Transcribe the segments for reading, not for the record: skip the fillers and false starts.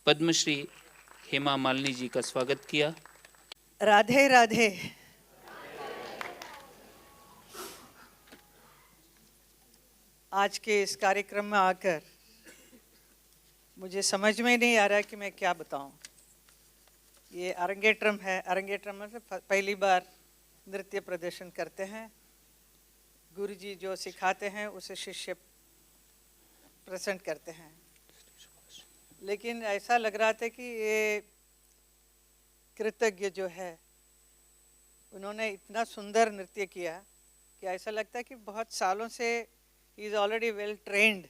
पद्मश्री हेमा मालिनी जी का स्वागत किया। राधे राधे। आज के इस कार्यक्रम में आकर मुझे समझ में नहीं आ रहा कि मैं क्या बताऊं। ये अरंगेट्रम है। अरंगेट्रम मतलब पहली बार नृत्य प्रदर्शन करते हैं। गुरुजी जो सिखाते हैं उसे शिष्य प्रेजेंट करते हैं। लेकिन ऐसा लग रहा था कि ये कृतज्ञ जो है उन्होंने इतना सुंदर नृत्य किया कि ऐसा लगता है कि बहुत सालों से he is already well trained.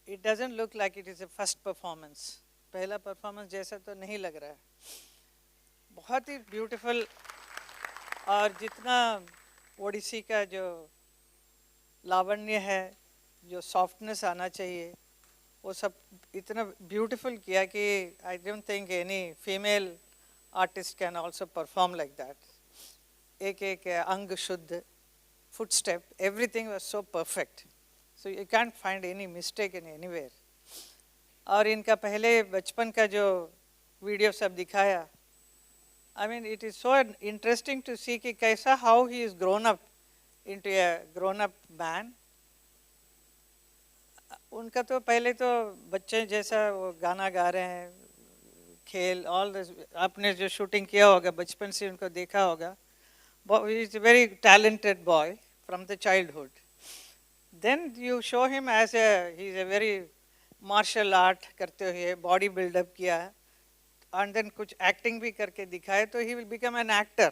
It doesn't look like it is a first performance. पहला परफॉर्मेंस जैसा तो नहीं लग रहा है। बहुत ही ब्यूटीफुल। और जितना ओडिसी का जो लावण्य है, जो सॉफ्टनेस आना चाहिए, वो सब इतना ब्यूटीफुल किया कि आई don't think any female artist can also perform like that. एक एक अंग शुद्ध, footstep, everything was so perfect. So you can't find any mistake in anywhere. और इनका पहले बचपन का जो वीडियो सब दिखाया, I mean it is so interesting to see कि कैसा how he is grown up into a grown up man. उनका तो पहले तो बच्चे जैसा वो गाना गा रहे हैं, खेल all this, आपने जो शूटिंग किया होगा बचपन से उनको देखा होगा। He is a very talented boy from the childhood. Then you show him as he is a very martial art करते हुए body build up किया, and then कुछ acting भी करके दिखाए, तो he will become an actor.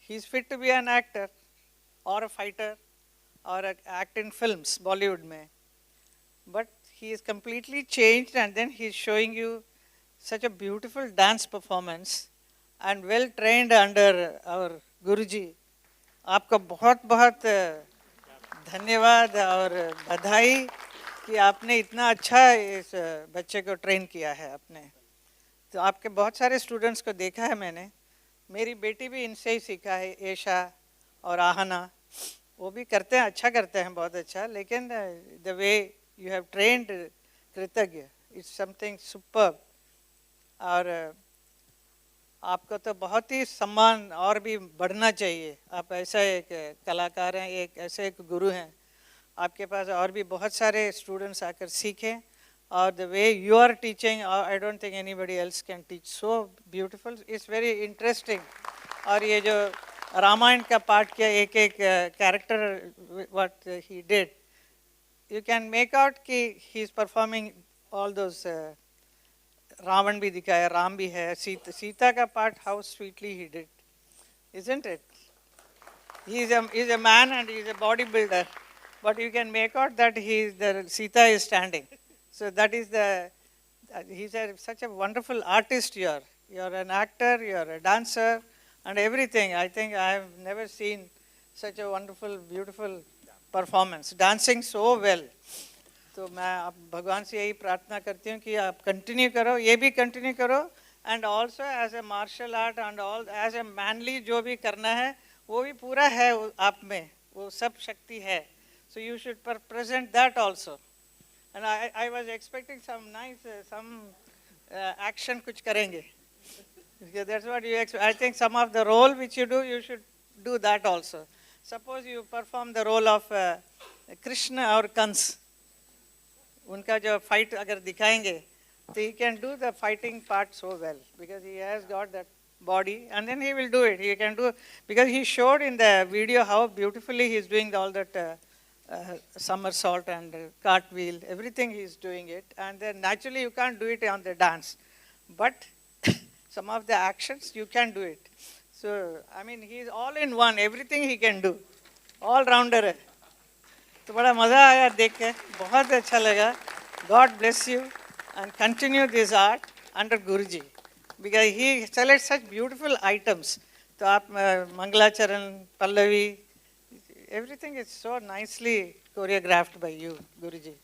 He is fit to be an actor or a fighter or act in films Bollywood में. But he is completely changed, and then he is showing you such a beautiful dance performance and well trained under our गुरुजी। आपका बहुत बहुत धन्यवाद और बधाई कि आपने इतना अच्छा इस बच्चे को ट्रेन किया है आपने। तो आपके बहुत सारे स्टूडेंट्स को देखा है मैंने। मेरी बेटी भी इनसे ही सीखा है, ऐशा और आहना। वो भी करते हैं, अच्छा करते हैं, बहुत अच्छा। लेकिन the way you have trained कृतज्ञ इट्स समथिंग सुपर्ब। और आपको तो बहुत ही सम्मान और भी बढ़ना चाहिए। आप ऐसा एक कलाकार हैं, एक ऐसे एक गुरु हैं। आपके पास और भी बहुत सारे स्टूडेंट्स आकर सीखें। और the way you are teaching, I don't think anybody else can teach so beautiful. It's very interesting. और ये जो रामायण का पाठ किया, एक एक character what he did, you can make out कि he is performing all those. Ravan भी दिखाया, राम भी है, सीता का part how sweetly he did, isn't it? He is a man and he is a bodybuilder, but you can make out that Sita is standing. So that is he's such a wonderful artist. You're an actor, you're a dancer, and everything. I think I have never seen such a wonderful, beautiful performance, dancing so well. तो मैं आप भगवान से यही प्रार्थना करती हूँ कि आप कंटिन्यू करो, ये भी कंटिन्यू करो, and also as a martial art and all as a manly जो भी करना है वो भी पूरा है आप में, वो सब शक्ति है। So you should present that also. And I was expecting some nice some action कुछ करेंगे। That's what you expect. I think some of the role which you should do that also. Suppose you perform the role of Krishna और कंस, उनका जो fight अगर दिखाएंगे तो he can do the fighting part so well because he has got that body, and then he will do it. He can do, because he showed in the video how beautifully he is doing all that somersault and cartwheel, everything he is doing it, and then naturally you can't do it on the dance, but some of the actions you can do it. So I mean he is all in one, everything he can do, all rounder है। तो बड़ा मज़ा आया देख के, बहुत अच्छा लगा। God bless you and continue this art under Guruji because he selects such beautiful items. तो आप मंगलाचरण, Pallavi, everything is so nicely choreographed by you, Guruji.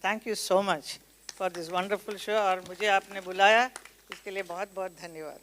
Thank you so much for this wonderful show और मुझे आपने बुलाया इसके लिए बहुत बहुत धन्यवाद।